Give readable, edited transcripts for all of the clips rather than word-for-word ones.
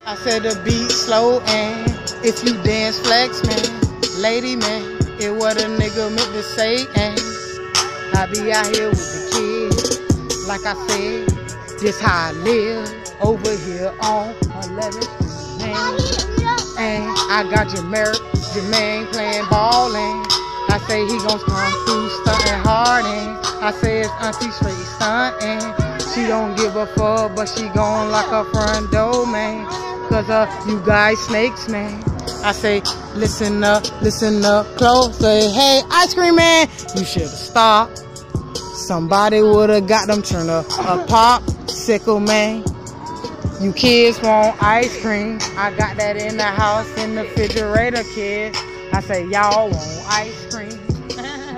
I said the beat slow and if you dance flex, man, lady, man, it what a nigga meant to say. And I be out here with the kids, like I said, this how I live over here on 11th Street, man. And I got Jermaine playing ballin'. I say he gon' come through stuntin' hard, and I say it's auntie straight stuntin'. She don't give a fuck, but she gon' lock her front door, man. Cause you guys snakes, man. I say, listen up close. Say, hey, ice cream man, you should've stopped. Somebody would've got them turn a popsicle, man. You kids want ice cream. I got that in the house in the refrigerator, kids. I say, y'all want ice cream?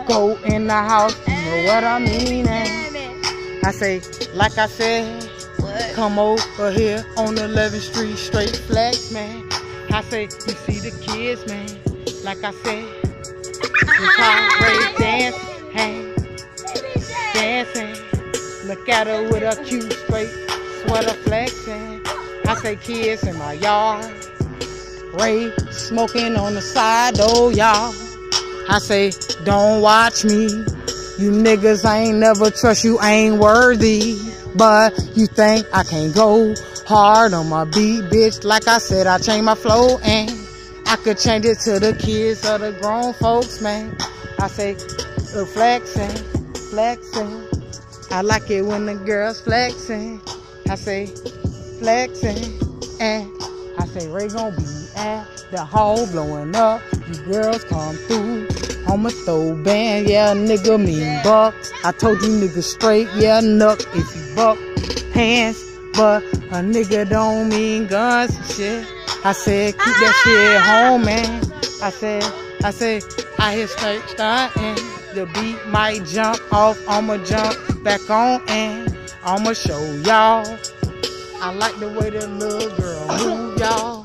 Go in the house, you know what I mean, man. I say, like I said, come over here on 11th Street, straight flex, man. I say, you see the kids, man. Like I said, it's how they dance, hang, dancing. Look at her with a cute straight sweater flexing. I say, kids in my yard, Ray smoking on the side, oh y'all. I say, don't watch me. You niggas, I ain't never trust you, ain't worthy. But you think I can't go hard on my beat, bitch. Like I said, I changed my flow and I could change it to the kids or the grown folks, man. I say, flexing, flexing. I like it when the girls flexing. I say, flexing. And I say, Ray gon' be at the hall blowing up. You girls come through. I'ma throw band, yeah, nigga mean buck. I told you niggas straight, yeah, nuck if you buck hands. But a nigga don't mean guns and shit. I said, keep that shit home, man. I said, I hear straight stuntin'. The beat might jump off, I'ma jump back on and I'ma show y'all. I like the way the little girl move, y'all.